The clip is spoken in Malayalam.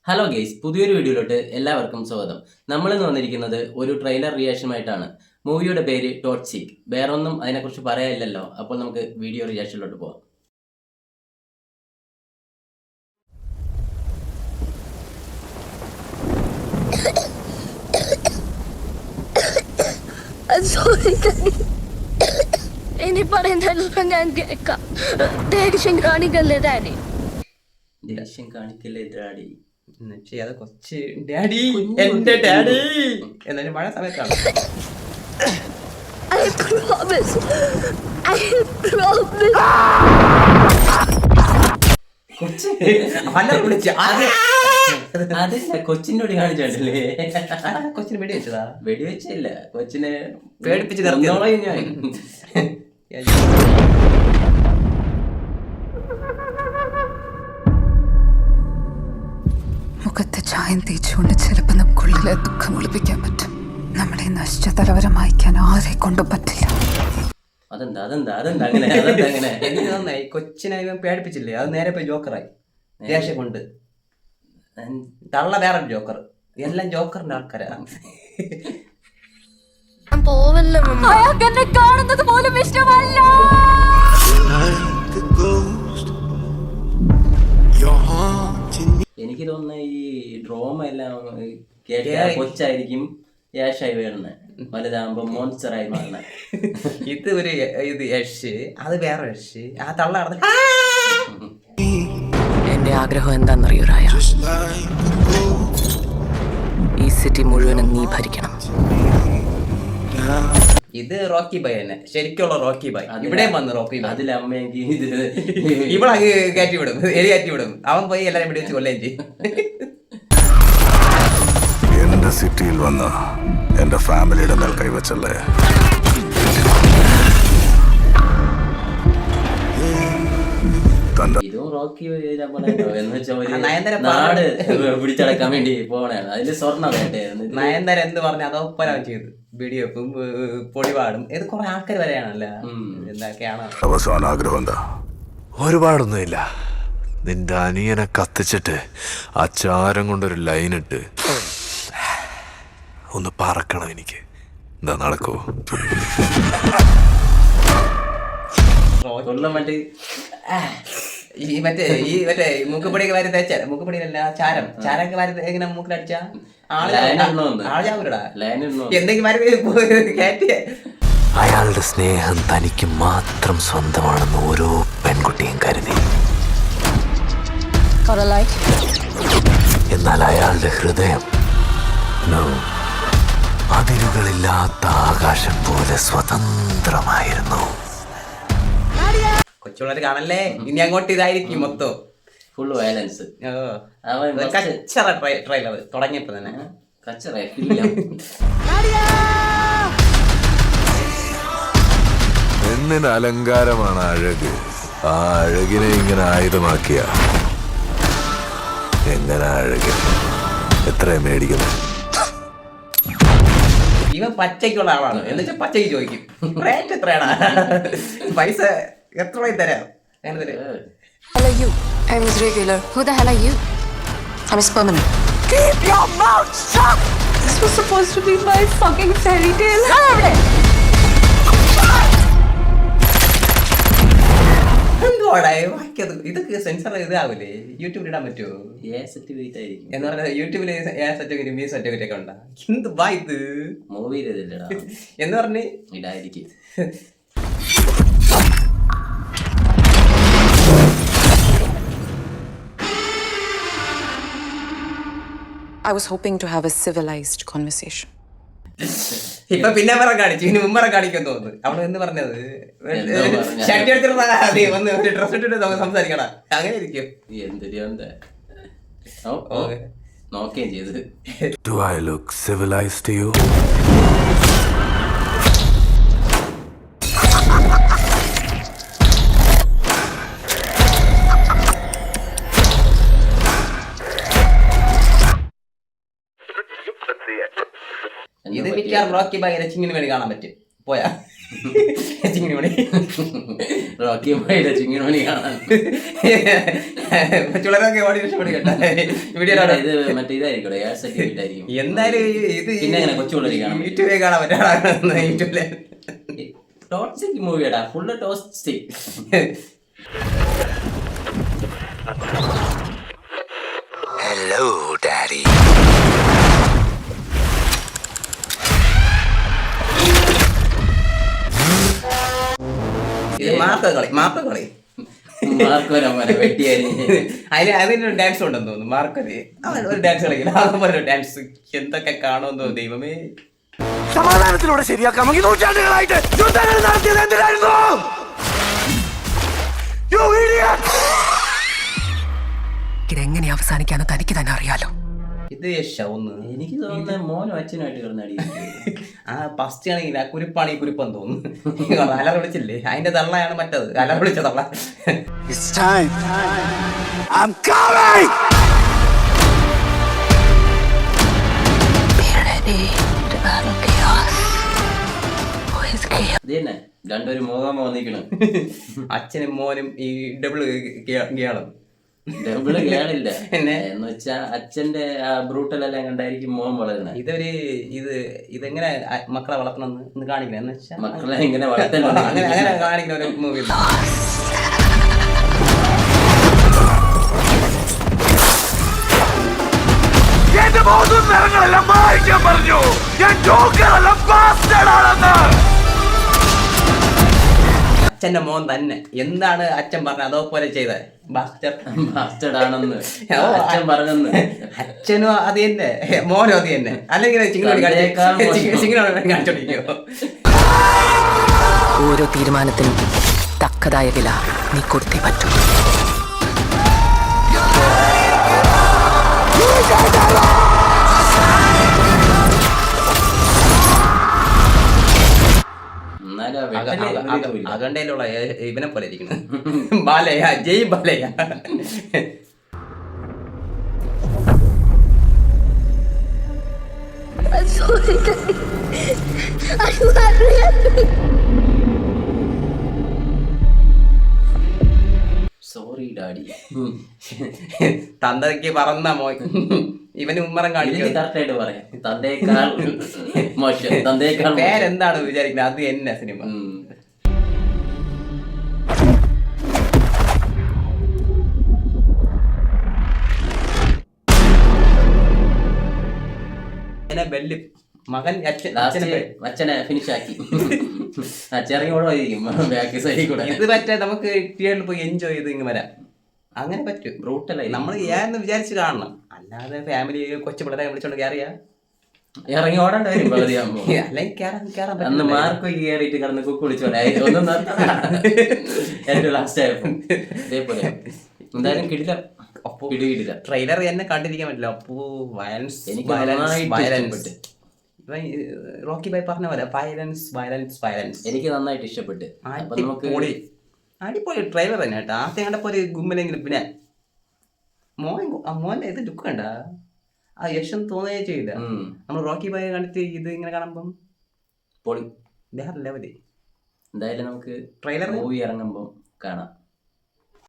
ഹലോ ഗെയ്സ്, പുതിയൊരു വീഡിയോയിലോട്ട് എല്ലാവർക്കും സ്വാഗതം. നമ്മളിന്ന് വന്നിരിക്കുന്നത് ഒരു ട്രെയിലർ റിയാക്ഷനുമായിട്ടാണ്. മൂവിയുടെ പേര് ടോക്സിക്. വേറൊന്നും അതിനെക്കുറിച്ച് പറയാനില്ലല്ലോ. അപ്പോൾ നമുക്ക് വീഡിയോ റിയാക്ഷനിലോട്ട് പോകാം. ഇനി പറയുന്നതെല്ലാം ഞാൻ കേൾക്കാം. ദേഷ്യം കാണിക്കല്ലേ ഡാഡി, ദേഷ്യം കാണിക്കല്ലേ ഡാഡി. അത് കൊച്ച് ഡാഡി, എന്റെ ഡാഡി എന്നാലും മഴ സമയത്താണ്. I promise. I promise. കൊച്ച് വല്ല വിളിച്ച അതില്ല, കൊച്ചിൻ്റെ ഒടി കാണിച്ചല്ലേ. കൊച്ചിന് വെടി വെച്ചതാ? വെടിവെച്ചില്ല, കൊച്ചിനെ പേടിപ്പിച്ച് നിർത്തിയോളാം ഞാൻ. മുഖത്ത് ചായം തേച്ചുകൊണ്ട് ചിലപ്പോൾ നമുക്കുള്ളിലെ ദുഃഖം ഒളിപ്പിക്കാൻ പറ്റും. നമ്മളെ നശിച്ച തലവരെ മായ്ക്കാൻ ആരെ കൊണ്ടും പറ്റില്ല. അതെന്താ അതെന്താ അതെന്താ അങ്ങനെ അതെന്താ അങ്ങനെ? എനിക്ക് നന്നായി, കൊച്ചിനെ ഇവൻ പേടിപ്പിച്ചില്ലേ, അത് നേരെ പോയി ജോക്കറായി. ദേഷ്യം കൊണ്ട് തള്ള വേറെ ജോക്കർ, എല്ലാം ജോക്കറിന്റെ ആൾക്കാരാ. ഞാൻ പോവല്ലേ മമ്മ. അയാൾക്ക് എന്നെ കാണുന്നത് പോലും ഇഷ്ടമല്ല. എനിക്ക് തോന്നുന്ന ഈ ഡ്രോമ എല്ലാം കേട്ട കൊച്ചായിരിക്കും യാഷായി വീഴുന്നത്, വലുതാകുമ്പോ മോൺസ്റ്റർ ആയി മാറുന്നത്. ഇത് ഒരു ഇത് യഷ്, അത് വേറെ യഷ്. ആ തള്ള നടന്ന് എന്റെ ആഗ്രഹം എന്താണെന്നറിയോ രായ? ഈ സിറ്റി മുഴുവനും നീ ഭരിക്കണം. ഇത് റോക്കി ബൈ തന്നെ, ശരിക്കുള്ള റോക്കി ബൈ. ഇവിടെ വന്ന് റോക്കി ബൈ. അതിൽ അമ്മയെങ്കിൽ ഇവിടെ കയറ്റി വിടും, എലി കയറ്റി വിടും. അവൻ പോയി എല്ലാരും ഇവിടെ വെച്ച് കൊല്ലുകയും ചെയ്യും. എന്റെ സിറ്റിയിൽ വന്ന് എന്റെ ഫാമിലിയുടെ മേൽ കൈവച്ചല്ലേ. ഇതും റോക്കി എന്ന് വെച്ചാൽ നാട് പിടിച്ചടക്കാൻ വേണ്ടി പോണാണ്. അതില് സ്വർണ്ണം വേണ്ടായിരുന്നു. നയൻതാര എന്ത് പറഞ്ഞു അതൊപ്പരം ചെയ്തു. വെടിവെപ്പും പൊടിപാടും ഇത് കുറെ ആൾക്കാർ വരെയാണല്ലോ. എന്തൊക്കെയാണ് അവസാന ആഗ്രഹം എന്താ? ഒരുപാടൊന്നുമില്ല. നിന്റെ അനിയനെ കത്തിച്ചിട്ട് ആ ചാരം കൊണ്ടൊരു ലൈനിട്ട് ഒന്ന് പറക്കണം എനിക്ക്. എന്താ നടക്കോ? കൊള്ളം വേണ്ടി ഈ മറ്റേ മൂക്കുപൊടിയൊക്കെ വാരി തേച്ച, മൂക്കുപൊടിയല്ല ചാരം, ചാരൊക്കെ വാരി എങ്ങനെ മൂക്കിലടിച്ചാ ആളാവൂലടാ. എന്തെങ്കിലും കയറ്റിയ അയാളുടെ സ്നേഹം തനിക്ക് മാത്രം സ്വന്തമാണെന്ന് ഓരോ പെൺകുട്ടിയും കരുതി. എന്നാൽ അയാളുടെ ഹൃദയം അതിരുകളില്ലാത്ത ആകാശം പോലെ സ്വതന്ത്രമായിരുന്നു. കൊച്ചുള്ളവര് കാണല്ലേ, ഇനി അങ്ങോട്ട് ഇതായിരിക്കും മൊത്തം ഫുൾ വയലൻസ്. കച്ചറ ട്രെയിലർ തുടങ്ങിയപ്പോ തന്നെ പെണ്ണിന് അലങ്കാരമാണ് അഴക്. ആ അഴകിനെ ഇങ്ങനെ ആയുധമാക്കിയ എങ്ങനെ അഴക് എത്ര മേടിക്കുന്നു? ഇവൻ പച്ചയ്ക്കുള്ള ആളാണ്. എന്ന് വെച്ചാൽ പച്ചയ്ക്ക് ചോദിക്കും റേറ്റ് എത്രയാണാ, പൈസ എത്ര തരാം. Hello you. I was regular. Who the hell are you? I was permanent. Keep your mouth shut. This was supposed to be my fucking fairy tale. എന്തുവാടാ ഇതൊക്കെ സെൻസർ ഇതാവൂലേ? യൂട്യൂബിൽ ഇടാൻ പറ്റുമോ? സർട്ടിഫിക്കറ്റ് ആയിരിക്കും എന്ന് പറഞ്ഞാൽ യൂട്യൂബിൽ സർട്ടിഫിക്കറ്റ്, മീ സർട്ടിഫിക്കറ്റ് ഒക്കെ ഉണ്ടാ. എന്തുവാ ഇത്? മൂവിയിൽ ഇതില്ലടാ എന്ന് പറഞ്ഞ് ഇടായിരിക്കും. I was hoping to have a civilized conversation. ഇപ്പൊ പിന്നെ കാണിച്ചു, ഇനി മുമ്പറ കാണിക്കാൻ തോന്നുന്നു. അവിടെ എന്ന് പറഞ്ഞത് ഷർട്ട് എടുത്തിട്ട് വന്ന് ഒരു ഡ്രസ് ഇട്ടിട്ട് സംസാരിക്കണം. അങ്ങനെ ഇരിക്കും. എന്തിനാ നോക്കുകയും ചെയ്ത്. Do I look civilized to you? ഇത് മിക്ക റോക്കി ബൈ രച്ചിങ്ങിന് വേണ്ടി കാണാൻ പറ്റും. പോയാ ചിങ്ങിണി മണി റോക്കി ബോയുടെ ചിങ്ങിണി കാണാൻ. ചുളരൊക്കെ ഓടി രക്ഷപ്പെടി കേട്ടാ വീഡിയോ ഇത് മറ്റേ ഇതായിരിക്കും ആയിരിക്കും. എന്തായാലും ഇത് പിന്നെ എങ്ങനെ കൊച്ചു പിള്ളേര് കാണാൻ പറ്റും? യൂട്യൂബിൽ കാണാൻ പറ്റാ യൂട്യൂബില് ടോക്സിക് മൂവിയാടാ, ഫുള്ള് ടോക്സിക്. Hello daddy. ഇത് മാർക്കളി മാർക്കോനെ വെട്ടിയായിരിക്കും. അതിന് ഡാൻസ് ഉണ്ടെന്ന് തോന്നുന്നു. മാർക്കറി ഒരു ഡാൻസ് കളിക്കില്ല, അതുപോലെ ഡാൻസ് എന്തൊക്കെ കാണുമെന്നോ ദൈവമേ. സമാധാനത്തിലൂടെ ശരിയാക്കാമെങ്കിൽ നൂറ്റാണ്ടുകളായിട്ട് യുദ്ധങ്ങൾ നടത്തിയത് എന്തിനായിരുന്നു? ഇതെങ്ങനെ അവസാനിക്കാന്ന് തനിക്ക് തന്നെ അറിയാലോ. ഇത് യശോന്ന് എനിക്ക് തോന്നുന്നത് മോനും അച്ഛനുമായിട്ട് കിടന്നടി. ആ ഫസ്റ്റ് ആണെങ്കിൽ ആ കുരിപ്പാണ് ഈ കുരിപ്പെന്ന് തോന്നുന്നു. അല വിളിച്ചില്ലേ, അതിന്റെ തള്ളയാണ് മറ്റത്, അല വിളിച്ച തള്ള. It's time. I'm coming. Be ready to battle chaos with chaos. ഇത് തന്നെ രണ്ടൊരു മുഖം വന്നിരിക്കണം. അച്ഛനും മോനും ഈ ഡബിൾ ഗിയാളും ഡബിള് കേളില്ല എന്നെ എന്ന് വെച്ചാ അച്ഛന്റെ ആ ബ്രൂട്ടലെല്ലാം കണ്ടായിരിക്കും മോൻ വളരണ. ഇതെങ്ങനെ മക്കളെ വളർത്തണം എന്ന് കാണിക്കണം എന്ന് വെച്ചാൽ മക്കളെ ഇങ്ങനെ വളർത്തല്ലോ. അങ്ങനെ കാണിക്കുന്ന ഒരു മൂവി. എന്റെ മൂന്നും നിറങ്ങളെല്ലാം മായ്ക്കാൻ പറഞ്ഞു. ഞാൻ ജോക്കറല്ല, bastard ആണെന്ന്. അച്ഛന്റെ മോൻ തന്നെ എന്താണ് അച്ഛൻ പറഞ്ഞത് അതേപോലെ ചെയ്തത്. ബാസ്റ്റർഡ് ആണെന്ന് അച്ഛൻ പറഞ്ഞെന്ന്. അച്ഛനും അത് തന്നെ, മോനും അത് തന്നെ. അല്ലെങ്കിൽ കാണിച്ചോണ്ടിരിക്കോ. ഓരോ തീരുമാനത്തിനും തക്കതായ വില നീ കൊടുത്തേ പറ്റൂ. അഖണ്ഡയിലുള്ള ഇവനെ പോലെ ഇരിക്കുന്നു. Balaya, Jai Balaya. I'm sorry, Daddy. I'm sorry. Sorry daddy. തന്തയ്ക്ക് പറന്ന മോൻ ഇവന് ഉമ്മറം കാണിക്കും. കറക്റ്റായിട്ട് പറയാം. തന്തേക്കാൾ മോശം, തന്തേക്കാൾ പേരെന്താണ് വിചാരിക്കുന്നത് അത് തന്നെ സിനിമ. വെല്ലി മകൻ അച്ഛനെ ഫിനിഷ് ആക്കി. അച്ഛനിറങ്ങി ഓടായിരിക്കും ബാക്ക് സൈഡിൽ കൂടെ. ഇത് പറ്റേ നമുക്ക് തിയേറ്ററിൽ പോയി എൻജോയ് ചെയ്ത് ഇങ്ങനെ വരാം. അങ്ങനെ പറ്റും. ബ്രൂട്ടലായി നമ്മൾ ഏന്ന് വിചാരിച്ച് കാണണം. അല്ലാതെ ഫാമിലി കൊച്ചു പിള്ളേരെ വിളിച്ചോണ്ട് കയറിയാ ഇറങ്ങി ഓടേണ്ട വരും പകുതിയാകുമ്പോ. അല്ലെങ്കിൽ അന്ന് മാർക്ക് കയറിയിട്ട് കിടന്ന് കുക്ക് വിളിച്ചോട്ടെ ഒന്നും ഏറ്റവും ലാസ്റ്റ് ആയപ്പോ ഇതേപോലെ. എന്തായാലും കിടില കിടില ട്രെയിലർ തന്നെ കണ്ടിരിക്കാൻ പറ്റില്ല. അപ്പോ വയലൻസ്, എനിക്ക് വയലൻസ്. റോക്കി ബൈ പറഞ്ഞ പോലെ വയലൻസ് വയലൻസ് വയലൻസ് എനിക്ക് നന്നായിട്ട് ഇഷ്ടപ്പെട്ട്. അടിപൊളി ട്രെയിലർ തന്നെ കേട്ടോ. ആദ്യം കണ്ടപ്പോ ഒരു ഗുമ്മലെങ്കിലും പിന്നെ മോന്റെ ഇത് ലുക്ക് കണ്ട ആ യശം തോന്നുകയേ ചെയ്യില്ല. നമ്മൾ റോക്കി ബൈ കണ്ടിട്ട് ഇത് ഇങ്ങനെ കാണുമ്പം പൊളി വേറെ ലെവല്. എന്തായാലും നമുക്ക് ട്രെയിലർ മൂവി ഇറങ്ങുമ്പോൾ കാണാം.